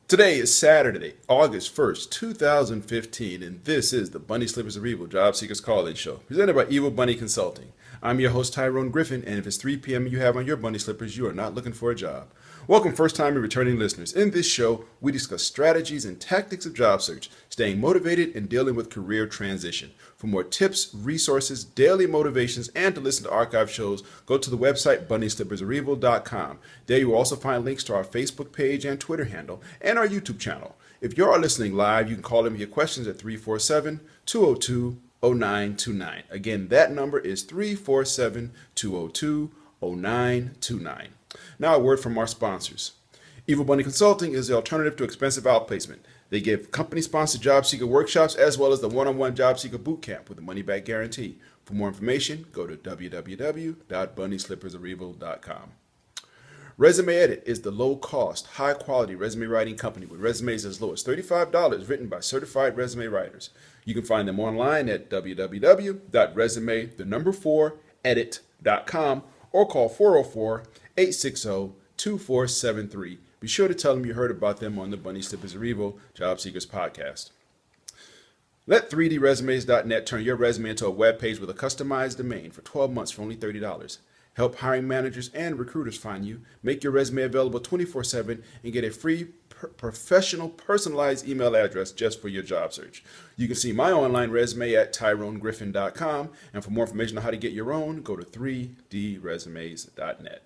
Today is Saturday, August 1st, 2015, and this is the Bunny Slippers of Evil Job Seekers Call-In Show, presented by Evil Bunny Consulting. I'm your host, Tyrone Griffin, and if it's 3 p.m. and you have on your bunny slippers, you are not looking for a job. Welcome, first-time and returning listeners. In this show, we discuss strategies and tactics of job search, staying motivated, and dealing with career transition. For more tips, resources, daily motivations, and to listen to archive shows, go to the website bunnyslippersofevil.com. There you will also find links to our Facebook page and Twitter handle, and our YouTube channel. If you are listening live, you can call in with your questions at 347 202 0929. Again, that number is 347 202 0929. Now, a word from our sponsors. Evil Bunny Consulting is the alternative to expensive outplacement. They give company-sponsored job seeker workshops as well as the one-on-one job seeker boot camp with a money-back guarantee. For more information, go to www.bunnyslippersofevil.com. Resume Edit is the low-cost, high-quality resume writing company with resumes as low as $35 written by certified resume writers. You can find them online at www.resume4edit.com or call 404-860-2473. Be sure to tell them you heard about them on the Bunny Slippers of Evil Job Seekers podcast. Let 3dresumes.net turn your resume into a web page with a customized domain for 12 months for only $30. Help hiring managers and recruiters find you, make your resume available 24/7, and get a free professional personalized email address just for your job search. You can see my online resume at tyronegriffin.com, and for more information on how to get your own, go to 3dresumes.net.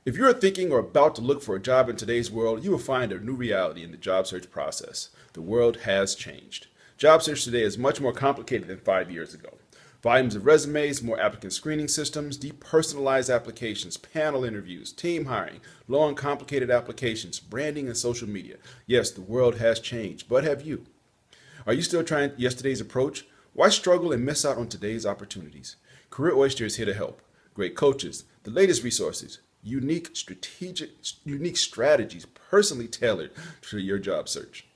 If you're thinking or about to look for a job in today's world, you will find a new reality in the job search process. The world has changed. Job search today is much more complicated than 5 years ago. Volumes of resumes, more applicant screening systems, depersonalized applications, panel interviews, team hiring, long and complicated applications, branding, and social media. Yes, the world has changed, but have you? Are you still trying yesterday's approach? Why struggle and miss out on today's opportunities? Career Oyster is here to help. Great coaches, the latest resources, unique strategies personally tailored to your job search.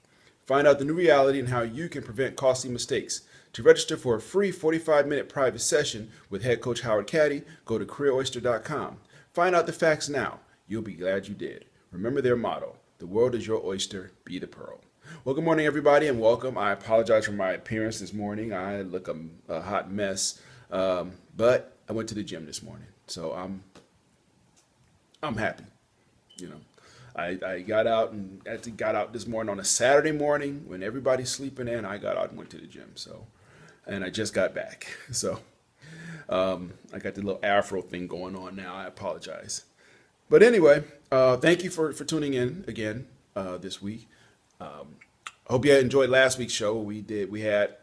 Find out the new reality and how you can prevent costly mistakes. To register for a free 45-minute private session with head coach Howard Caddy, go to careeroyster.com. Find out the facts now. You'll be glad you did. Remember their motto, the world is your oyster, be the pearl. Well, good morning, everybody, and welcome. I apologize for my appearance this morning. I look a hot mess, but I went to the gym this morning, so I'm happy. You know, I got out and actually got out this morning on a Saturday morning when everybody's sleeping in. I got out and went to the gym, and I just got back. So I got the little afro thing going on now. I apologize. But anyway, thank you for tuning in again this week. Hope you enjoyed last week's show. We had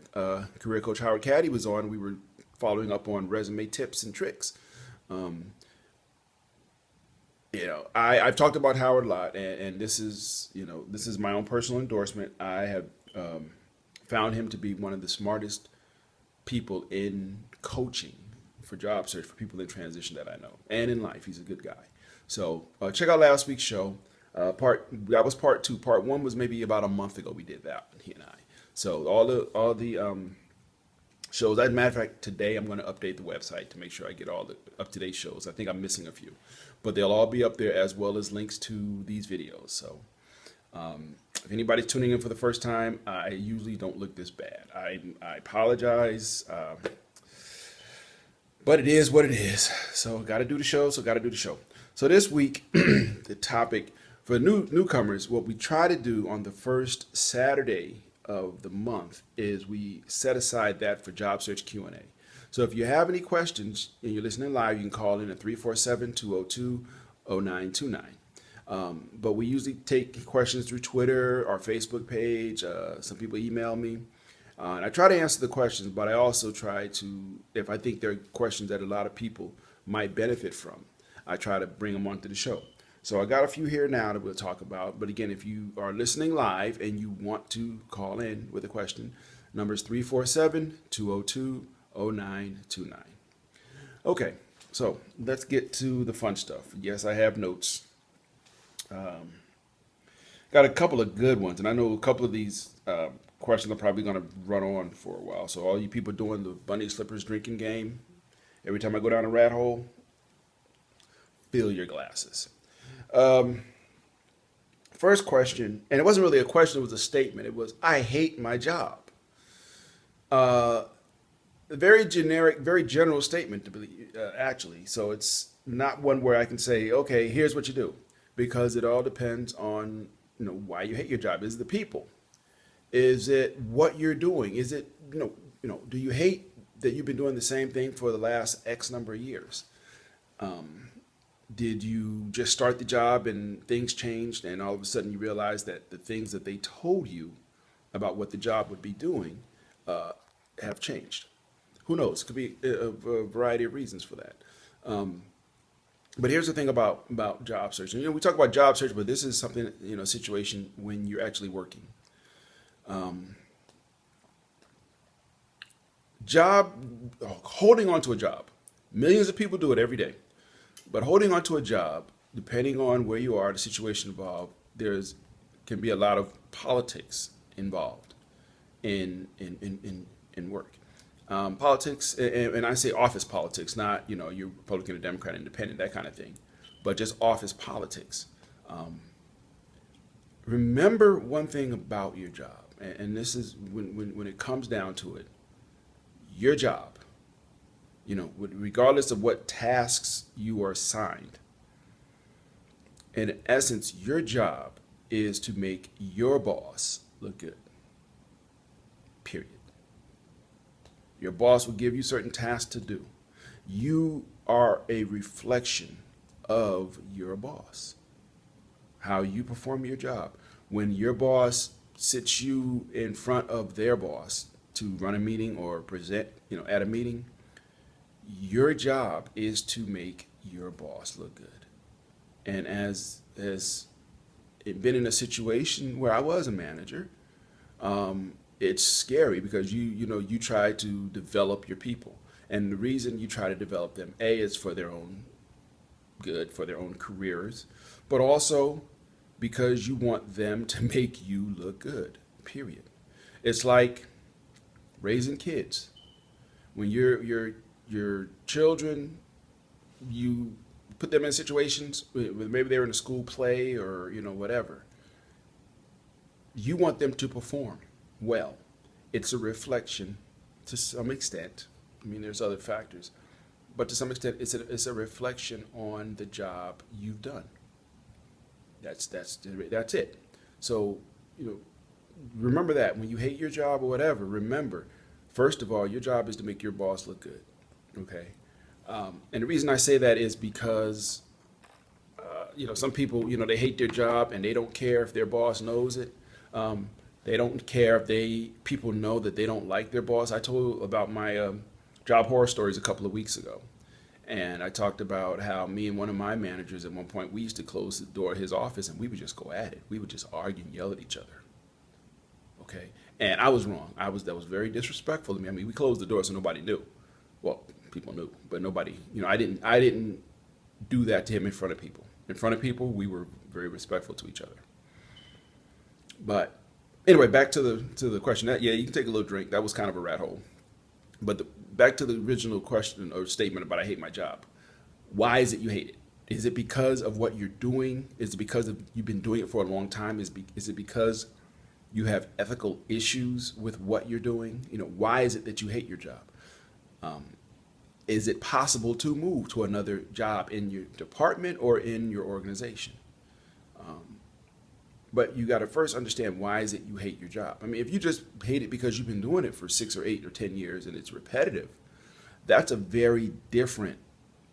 career coach Howard Caddy was on. We were following up on resume tips and tricks. I've talked about Howard a lot, and this is my own personal endorsement. I have found him to be one of the smartest people in coaching for job search for people in transition that I know, and in life. He's a good guy. So check out last week's show. That was part two. Part one was maybe about a month ago. We did that, he and I. So all the shows. As a matter of fact, today I'm going to update the website to make sure I get all the up-to-date shows. I think I'm missing a few, but they'll all be up there as well as links to these videos. So if anybody's tuning in for the first time, I usually don't look this bad. I apologize, but it is what it is. So got to do the show. So this week, the topic for newcomers, what we try to do on the first Saturday of the month is we set aside that for job search Q&A. So if you have any questions and you're listening live, you can call in at 347-202-0929. But we usually take questions through Twitter, our Facebook page. Some people email me. And I try to answer the questions, but I also try to, if I think there are questions that a lot of people might benefit from, I try to bring them onto the show. So I got a few here now that we'll talk about. But again, if you are listening live and you want to call in with a question, number is 347-202-0929. Okay, so let's get to the fun stuff. Yes, I have notes. Got a couple of good ones, and I know a couple of these questions are probably going to run on for a while. So all you people doing the bunny slippers drinking game, every time I go down a rat hole, fill your glasses. First question, and it wasn't really a question, it was a statement. It was, I hate my job. Uh, a very generic, very general statement to believe, actually. So it's not one where I can say, okay, here's what you do, because it all depends on why you hate your job. Is it the people? Is it what you're doing? Is it do you hate that you've been doing the same thing for the last X number of years? Did you just start the job and things changed, and all of a sudden you realize that the things that they told you about what the job would be doing uh, have changed? Who knows? Could be a variety of reasons for that. Um, but here's the thing about job search. And, we talk about job search, but this is something, situation when you're actually working. Um, job, holding on to a job. Millions of people do it every day. But holding on to a job, depending on where you are, the situation involved, there's can be a lot of politics involved in work. Politics, and I say office politics, not you're Republican or Democrat, Independent, that kind of thing, but just office politics. Um, Remember one thing about your job, and this is when it comes down to it, your job, regardless of what tasks you are assigned, in essence, your job is to make your boss look good, period. Your boss will give you certain tasks to do. You are a reflection of your boss, how you perform your job. When your boss sits you in front of their boss to run a meeting or present, at a meeting, your job is to make your boss look good. And as it been in a situation where I was a manager, it's scary because you try to develop your people, and the reason you try to develop them, a, is for their own good, for their own careers, but also because you want them to make you look good. Period. It's like raising kids. When your children, you put them in situations maybe they're in a school play or whatever. You want them to perform well. It's a reflection to some extent. I mean, there's other factors, but to some extent, it's a reflection on the job you've done. That's it. So, you know, remember that when you hate your job or whatever. Remember, first of all, your job is to make your boss look good. Okay, and the reason I say that is because some people, they hate their job and they don't care if their boss knows it. They don't care if people know that they don't like their boss. I told about my job horror stories a couple of weeks ago. And I talked about how me and one of my managers at one point, we used to close the door of his office and we would just go at it. We would just argue and yell at each other. Okay. And I was wrong. That was very disrespectful to me. I mean, we closed the door so nobody knew. Well, people knew, but nobody, I didn't do that to him in front of people. In front of people, we were very respectful to each other. But anyway, back to the question. Yeah, you can take a little drink. That was kind of a rat hole. But back to the original question or statement about I hate my job. Why is it you hate it? Is it because of what you're doing? Is it because you've been doing it for a long time? Is it because you have ethical issues with what you're doing? Why is it that you hate your job? Um, is it possible to move to another job in your department or in your organization? Um, but you got to first understand, why is it you hate your job? I mean, if you just hate it because you've been doing it for 6 or 8 or 10 years and it's repetitive, that's a very different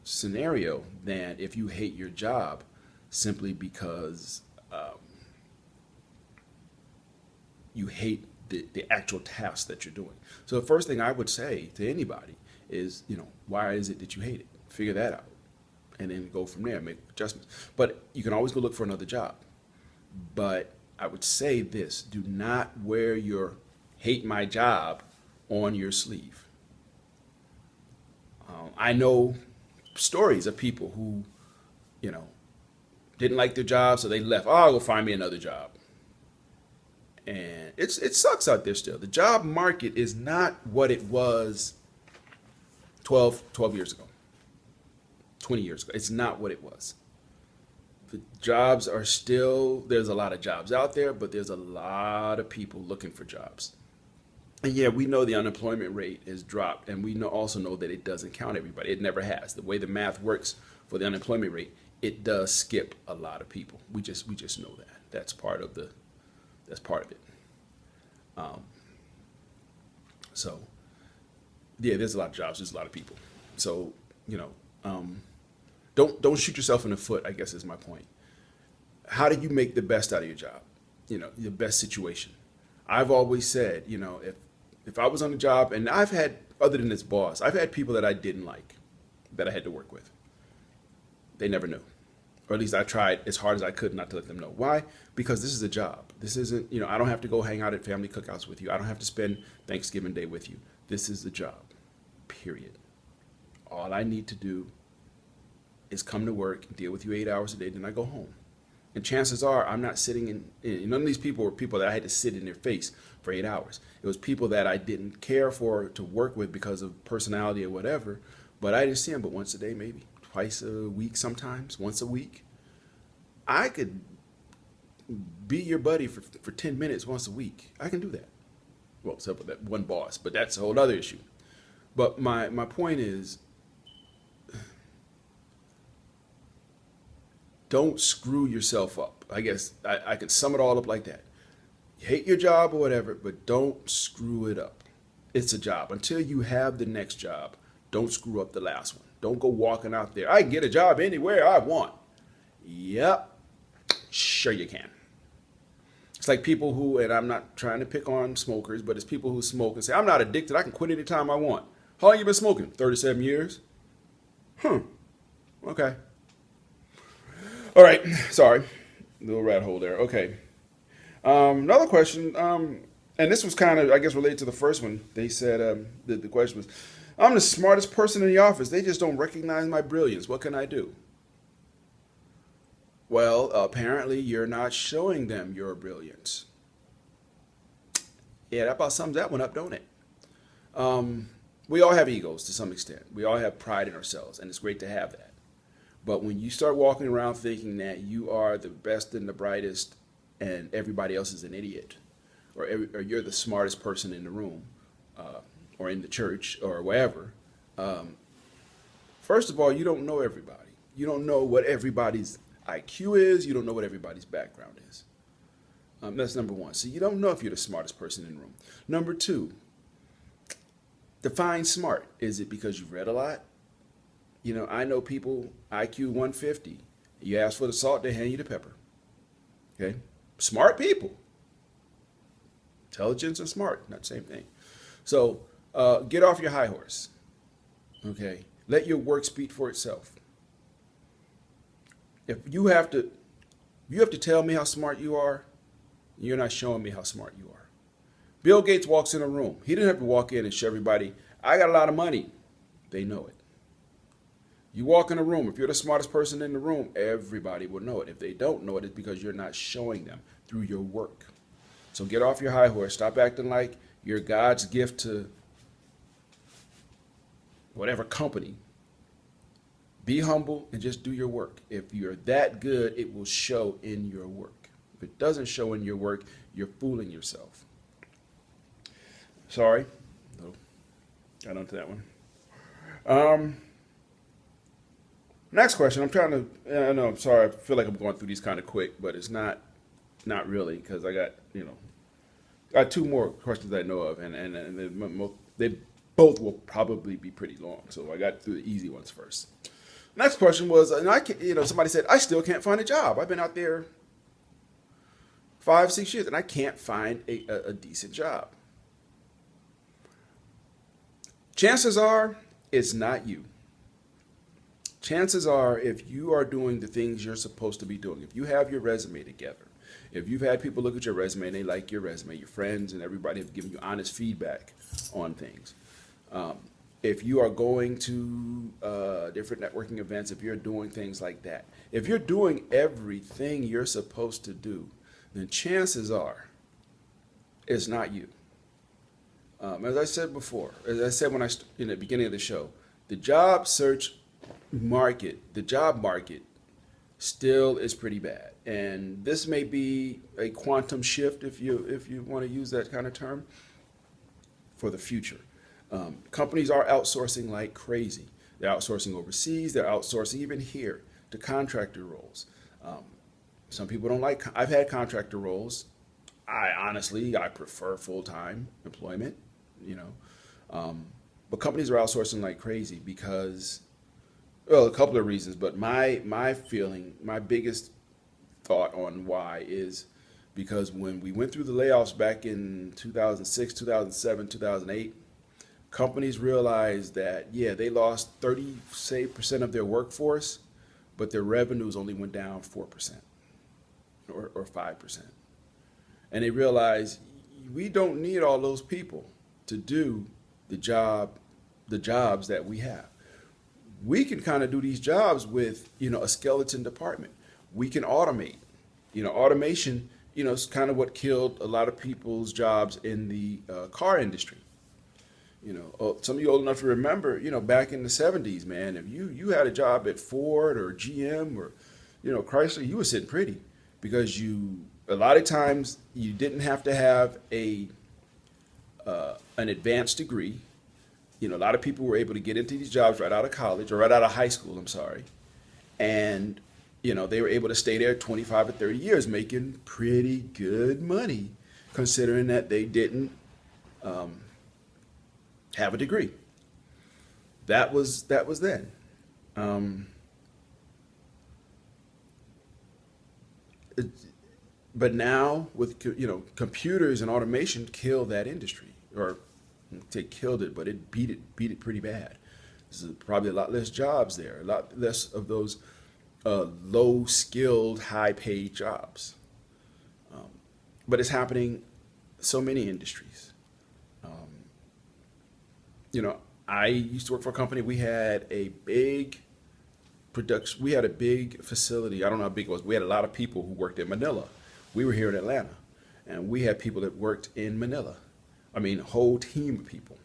scenario than if you hate your job simply because you hate the actual task that you're doing. So the first thing I would say to anybody is, why is it that you hate it? Figure that out. And then go from there, make adjustments. But you can always go look for another job. But I would say this: do not wear your hate my job on your sleeve. I know stories of people who, you know, didn't like their job, so they left. Oh, I'll go find me another job. And it sucks out there still. The job market is not what it was 12 years ago, 20 years ago. It's not what it was. The jobs are still, there's a lot of jobs out there, but there's a lot of people looking for jobs. And yeah, we know the unemployment rate has dropped, and we also know that it doesn't count everybody. It never has. The way the math works for the unemployment rate, it does skip a lot of people. We just know that. That's part of it. Um, so yeah, there's a lot of jobs. There's a lot of people. So you know, um, don't shoot yourself in the foot, I guess is my point. How do you make the best out of your job? The best situation. I've always said, if I was on the job, and I've had, other than this boss, I've had people that I didn't like that I had to work with. They never knew. Or at least I tried as hard as I could not to let them know. Why? Because this is a job. This isn't, I don't have to go hang out at family cookouts with you. I don't have to spend Thanksgiving Day with you. This is the job. Period. All I need to do is come to work and deal with you 8 hours a day, then I go home. And chances are I'm not sitting none of these people were people that I had to sit in their face for 8 hours. It was people that I didn't care for to work with because of personality or whatever, but I didn't see them but once a day, maybe twice a week, sometimes once a week. I could be your buddy for 10 minutes once a week. I can do that. Well, except for that one boss, but that's a whole other issue. But my point is, don't screw yourself up. I guess I can sum it all up like that. You hate your job or whatever, but don't screw it up. It's a job. Until you have the next job, don't screw up the last one. Don't go walking out there. I can get a job anywhere I want. Yep, sure you can. It's like people who, and I'm not trying to pick on smokers, but it's people who smoke and say, I'm not addicted. I can quit anytime I want. How long you been smoking? 37 years? Okay. All right, sorry, little rat hole there. Okay, another question, and this was kind of, I guess, related to the first one. They said the question was, I'm the smartest person in the office. They just don't recognize my brilliance. What can I do? Well, apparently you're not showing them your brilliance. Yeah, that about sums that one up, don't it? We all have egos to some extent. We all have pride in ourselves, and it's great to have that. But when you start walking around thinking that you are the best and the brightest and everybody else is an idiot, or you're the smartest person in the room, or in the church, or wherever, first of all, you don't know everybody. You don't know what everybody's IQ is. You don't know what everybody's background is. That's number one. So you don't know if you're the smartest person in the room. Number two, define smart. Is it because you've read a lot? I know people IQ 150. You ask for the salt, they hand you the pepper. Okay? Smart people. Intelligence and smart, not the same thing. So get off your high horse. Okay? Let your work speak for itself. If you have to tell me how smart you are, you're not showing me how smart you are. Bill Gates walks in a room. He didn't have to walk in and show everybody, I got a lot of money. They know it. You walk in a room, if you're the smartest person in the room, everybody will know it. If they don't know it, it's because you're not showing them through your work. So get off your high horse. Stop acting like you're God's gift to whatever company. Be humble and just do your work. If you're that good, it will show in your work. If it doesn't show in your work, you're fooling yourself. Sorry. No, got onto that one. Next question. I know, I'm sorry. I feel like I'm going through these kind of quick, but it's not really, because I got two more questions I know of, and they both will probably be pretty long. So I got through the easy ones first. Next question was, somebody said, I still can't find a job. I've been out there 5-6 years, and I can't find a decent job. Chances are it's not you. Chances are, if you are doing the things you're supposed to be doing, if you have your resume together, if you've had people look at your resume and they like your resume, your friends and everybody have given you honest feedback on things, if you are going to different networking events, if you're doing things like that, if you're doing everything you're supposed to do, then chances are it's not you. As I said before, as I said in the beginning of the show, the job market still is pretty bad. And this may be a quantum shift, if you want to use that kind of term, for the future. Companies are outsourcing like crazy. They're outsourcing overseas. They're outsourcing even here to contractor roles. Um, some people don't like. I've had contractor roles. I prefer full time employment. You know, but companies are outsourcing like crazy because, well, a couple of reasons. But my feeling, my biggest thought on why is because when we went through the layoffs back in 2006, 2007, 2008, companies realized that, yeah, they lost 30, say, percent of their workforce, but their revenues only went down 4% or 5%. And they realized we don't need all those people to do the jobs that we have. We can kind of do these jobs with, a skeleton department. We can automate. Automation, is kind of what killed a lot of people's jobs in the car industry. Some of you old enough to remember, back in the 70s, man, if you had a job at Ford or GM or, Chrysler, you were sitting pretty because a lot of times you didn't have to have an advanced degree. A lot of people were able to get into these jobs right out of college or right out of high school, I'm sorry. And, they were able to stay there 25 or 30 years making pretty good money considering that they didn't have a degree. That was then. Um, it- but now with computers and automation killed that industry, or they killed it, but it beat it pretty bad. There's probably a lot less jobs there, a lot less of those low skilled, high paid jobs. Um, but it's happening so many industries. Um, I used to work for a company. We had a big production. We had a big facility. I don't know how big it was. We had a lot of people who worked in Manila. We were here in Atlanta, and we had people that worked in Manila. I mean, a whole team of people,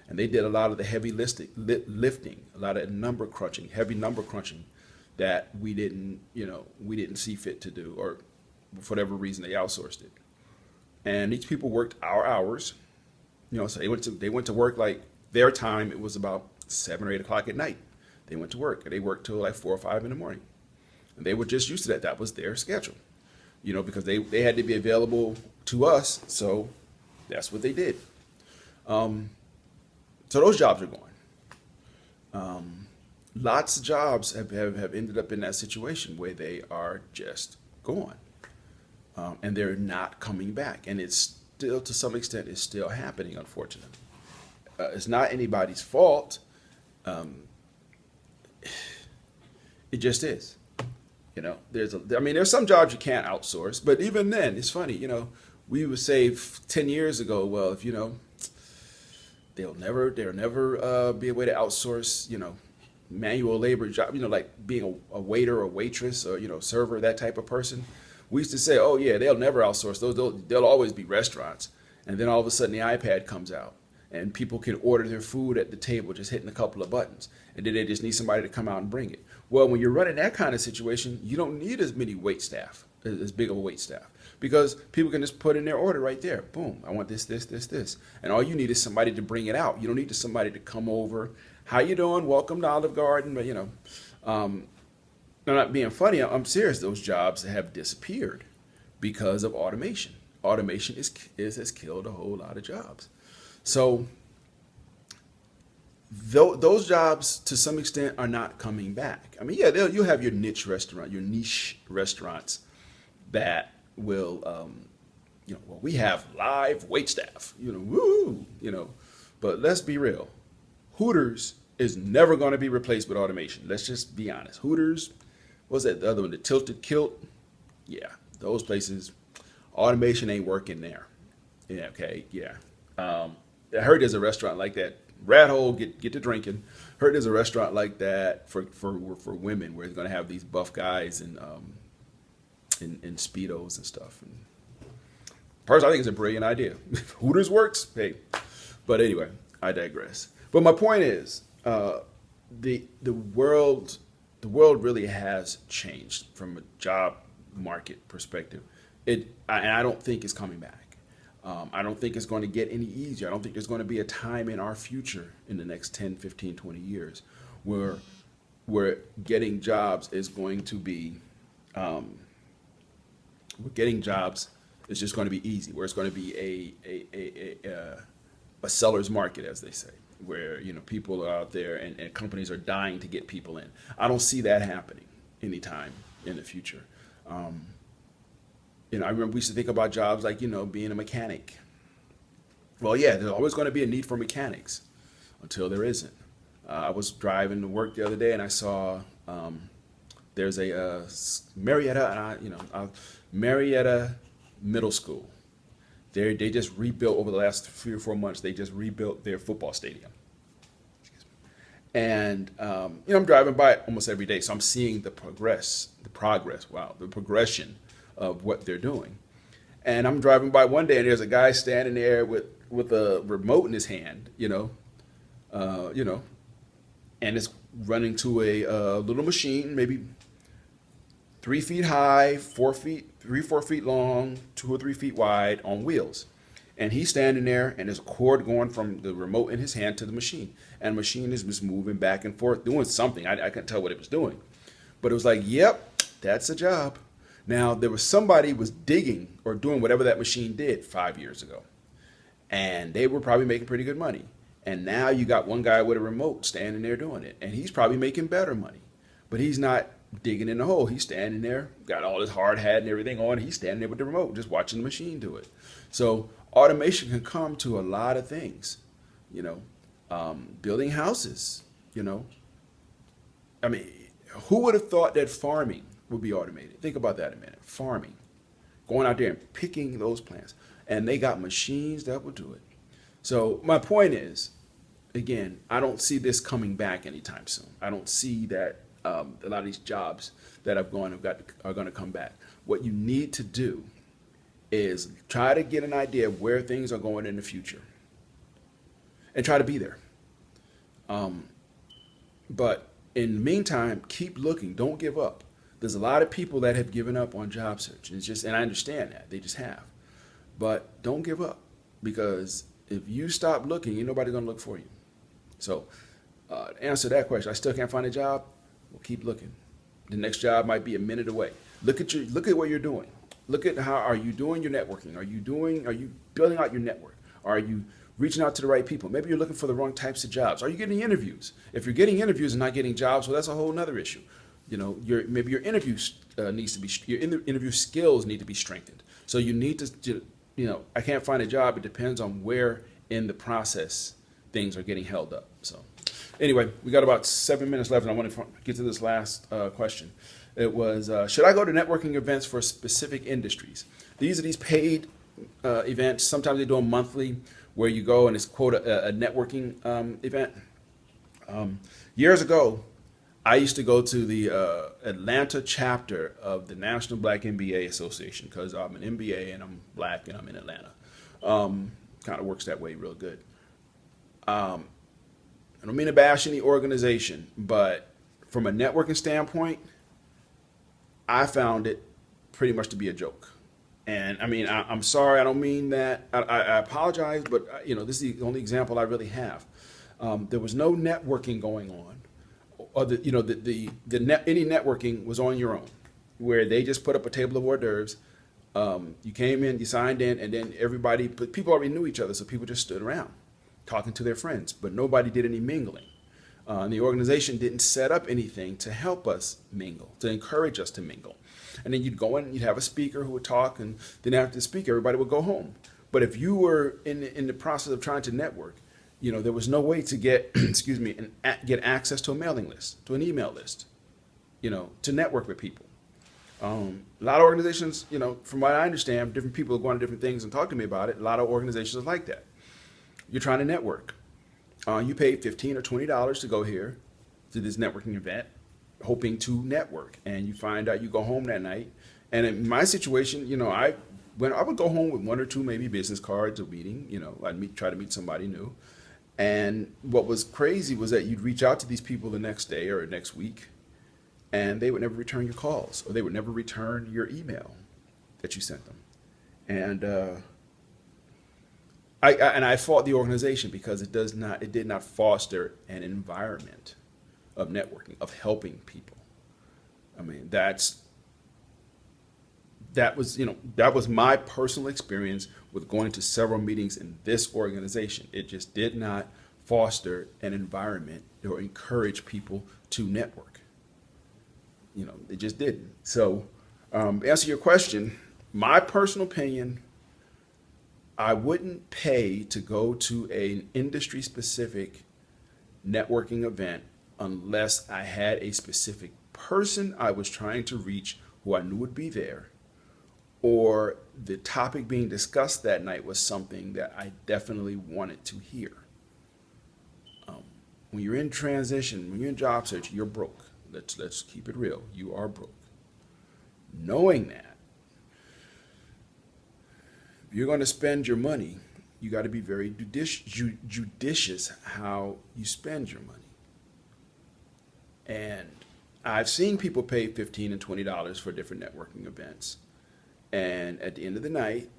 and they did a lot of the heavy lifting, a lot of heavy number crunching that we didn't see fit to do, or for whatever reason they outsourced it. And these people worked our hours. So they went to work like their time. It was about 7 or 8 o'clock at night. They went to work. And they worked till like 4 or 5 in the morning. And they were just used to that. That was their schedule. Because they had to be available to us. So that's what they did. Um, so those jobs are gone. Lots of jobs have ended up in that situation where they are just gone. And they're not coming back. And it's still, to some extent, is still happening, unfortunately. It's not anybody's fault. Um, it just is. There's some jobs you can't outsource, but even then, it's funny. We would say 10 years ago, well, if there'll never be a way to outsource, manual labor job, like being a waiter or waitress or server, that type of person. We used to say, oh yeah, they'll never outsource those. They'll always be restaurants. And then all of a sudden the iPad comes out and people can order their food at the table just hitting a couple of buttons. And then they just need somebody to come out and bring it. Well, when you're running that kind of situation, you don't need as many wait staff, as big of a wait staff, because people can just put in their order right there. Boom, I want this, this, this, this. And all you need is somebody to bring it out. You don't need somebody to come over. How you doing? Welcome to Olive Garden. But I'm not being funny. I'm serious. Those jobs have disappeared because of automation. Automation has killed a whole lot of jobs. So those jobs, to some extent, are not coming back. I mean, yeah, you'll have your niche restaurants that will, well, we have live wait staff, woo, but let's be real. Hooters is never going to be replaced with automation. Let's just be honest. Hooters, what was that, the other one, the Tilted Kilt? Yeah, those places, automation ain't working there. Yeah, okay, yeah. I heard there's a restaurant like that. Rat hole, get to drinking. Heard there's a restaurant like that for women where it's going to have these buff guys in speedos and stuff. And personally, I think it's a brilliant idea. If Hooters works, hey. But anyway, I digress. But my point is, the world the world really has changed from a job market perspective. And I don't think it's coming back. I don't think it's going to get any easier. I don't think there's going to be a time in our future in the next 10, 15, 20 years where getting jobs is going to be, where getting jobs is just going to be easy, where it's going to be a seller's market, as they say, where people are out there and companies are dying to get people in. I don't see that happening anytime in the future. I remember we used to think about jobs like being a mechanic. Well, yeah, there's always going to be a need for mechanics until there isn't. I was driving to work the other day and I saw there's a Marietta, Marietta Middle School. They just rebuilt over the last 3 or 4 months. They just rebuilt their football stadium. And I'm driving by it almost every day, so I'm seeing the progression of what they're doing. And I'm driving by one day, and there's a guy standing there with a remote in his hand, and it's running to a little machine, maybe 3 feet high, 4 feet, 4 feet long, 2 or 3 feet wide on wheels. And he's standing there, and there's a cord going from the remote in his hand to the machine. And the machine is just moving back and forth, doing something. I couldn't tell what it was doing. But it was like, yep, that's a job. Now, there was somebody was digging or doing whatever that machine did 5 years ago. And they were probably making pretty good money. And now you got one guy with a remote standing there doing it. And he's probably making better money. But he's not digging in the hole. He's standing there, got all his hard hat and everything on. He's standing there with the remote, just watching the machine do it. So automation can come to a lot of things, building houses, I mean, who would have thought that farming would be automated? Think about that a minute. Farming, going out there and picking those plants. And they got machines that will do it. So my point is, again, I don't see this coming back anytime soon. I don't see that a lot of these jobs that have gone are going to come back. What you need to do is try to get an idea of where things are going in the future and try to be there. But in the meantime, keep looking. Don't give up. There's a lot of people that have given up on job search. And I understand that. They just have. But don't give up, because if you stop looking, ain't nobody going to look for you. So to answer that question, I still can't find a job. Well, keep looking. The next job might be a minute away. Look at what you're doing. Look at how are you doing your networking? Are you building out your network? Are you reaching out to the right people? Maybe you're looking for the wrong types of jobs. Are you getting interviews? If you're getting interviews and not getting jobs, well, that's a whole nother issue. Maybe your interview interview skills need to be strengthened. So you need to, I can't find a job. It depends on where in the process things are getting held up. So anyway, we got about 7 minutes left, and I want to get to this last question. It was, should I go to networking events for specific industries? These are these paid events. Sometimes they do them monthly, where you go and it's, quote, a networking event. Years ago, I used to go to the Atlanta chapter of the National Black MBA Association, because I'm an MBA and I'm black and I'm in Atlanta. Kind of works that way real good. I don't mean to bash any organization, but from a networking standpoint, I found it pretty much to be a joke. And I mean, I'm sorry, I don't mean that. I apologize, but this is the only example I really have. There was no networking going on. Or any networking was on your own, where they just put up a table of hors d'oeuvres. You came in, you signed in, and then people already knew each other, so people just stood around talking to their friends, but nobody did any mingling. And the organization didn't set up anything to help us mingle, to encourage us to mingle. And then you'd go in and you'd have a speaker who would talk, and then after the speaker, everybody would go home. But if you were in the process of trying to network, there was no way to get, get access to a mailing list, to an email list, to network with people. A lot of organizations, from what I understand, different people are going to different things and talk to me about it. A lot of organizations are like that. You're trying to network. You paid $15 or $20 to go here to this networking event, hoping to network, and you find out you go home that night. And in my situation, I would go home with 1 or 2 maybe business cards or meeting. I'd try to meet somebody new. And what was crazy was that you'd reach out to these people the next day or next week, and they would never return your calls, or they would never return your email that you sent them. And I fought the organization because it did not foster an environment of networking, of helping people. I mean, that was my personal experience with going to several meetings in this organization. It just did not foster an environment or encourage people to network. It just didn't. So, answer your question, my personal opinion, I wouldn't pay to go to an industry specific networking event unless I had a specific person I was trying to reach who I knew would be there, or the topic being discussed that night was something that I definitely wanted to hear. When you're in transition, when you're in job search, you're broke. Let's keep it real. You are broke. Knowing that, if you're going to spend your money, you got to be very judicious how you spend your money. And I've seen people pay $15 and $20 for different networking events. And at the end of the night,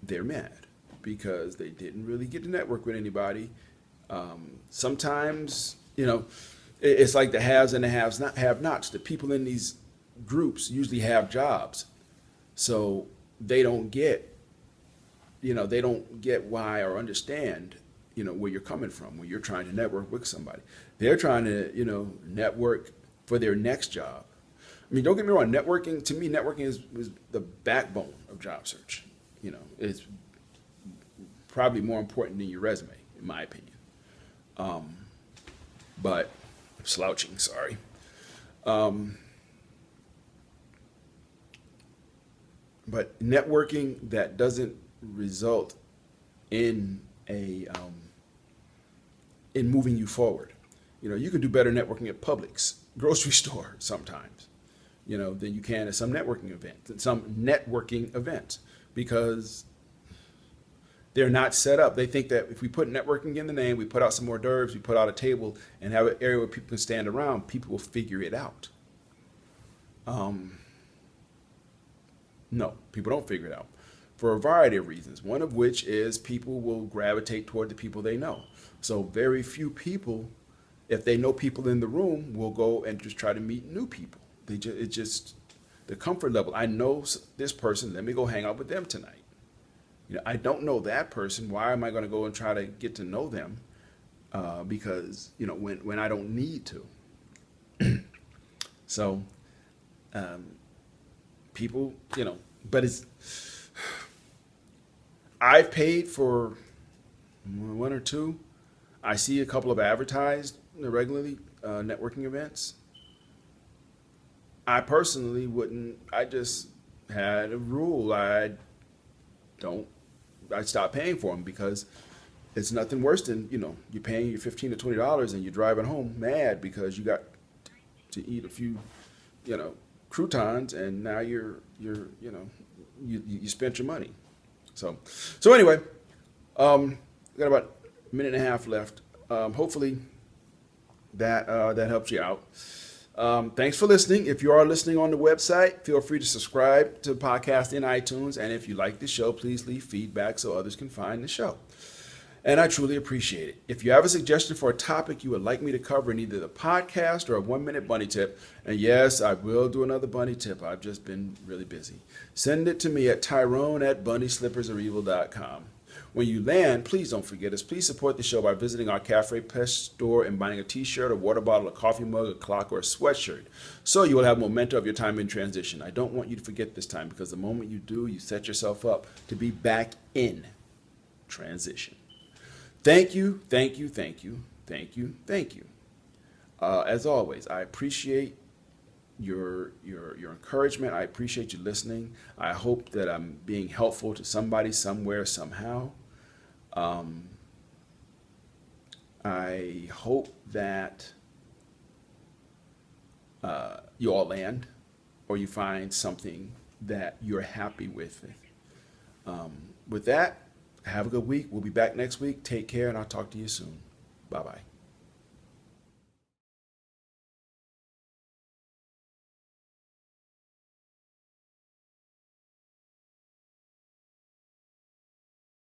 they're mad because they didn't really get to network with anybody. Sometimes, it's like the haves and the have-nots. The people in these groups usually have jobs. So they don't get why or understand, where you're coming from when you're trying to network with somebody. They're trying to, network for their next job. I mean, don't get me wrong, to me, networking is the backbone of job search. It's probably more important than your resume, in my opinion. But I'm slouching, sorry. But networking that doesn't result in in moving you forward. You can do better networking at Publix, grocery store sometimes, than you can at some networking events, because they're not set up. They think that if we put networking in the name, we put out some hors d'oeuvres, we put out a table and have an area where people can stand around, people will figure it out. No, people don't figure it out for a variety of reasons. One of which is people will gravitate toward the people they know. So very few people, if they know people in the room, will go and just try to meet new people. It's just the comfort level. I know this person, let me go hang out with them tonight. I don't know that person. Why am I going to go and try to get to know them? Because, when I don't need to. So, people, but I've paid for one or two. I see a couple of advertised regularly networking events. I personally wouldn't. I just had a rule. I stopped paying for them because it's nothing worse than, you're paying your $15 to $20 and you're driving home mad because you got to eat a few, croutons, and now you spent your money. So anyway, got about a minute and a half left. Hopefully that helps you out. Thanks for listening. If you are listening on the website, feel free to subscribe to the podcast in iTunes. And if you like the show, please leave feedback so others can find the show. And I truly appreciate it. If you have a suggestion for a topic you would like me to cover in either the podcast or a 1-minute bunny tip, and yes, I will do another bunny tip. I've just been really busy. Send it to me at Tyrone@bunnyslippersareevil.com. When you land, please don't forget us. Please support the show by visiting our Cafe Press store and buying a t-shirt, a water bottle, a coffee mug, a clock, or a sweatshirt, so you will have memento of your time in transition. I don't want you to forget this time, because the moment you do, you set yourself up to be back in transition. Thank you, thank you, thank you, thank you, thank you. As always, I appreciate your encouragement. I appreciate you listening. I hope that I'm being helpful to somebody, somewhere, somehow. I hope that you all land, or you find something that you're happy with. With that, have a good week. We'll be back next week. Take care, and I'll talk to you soon. Bye-bye.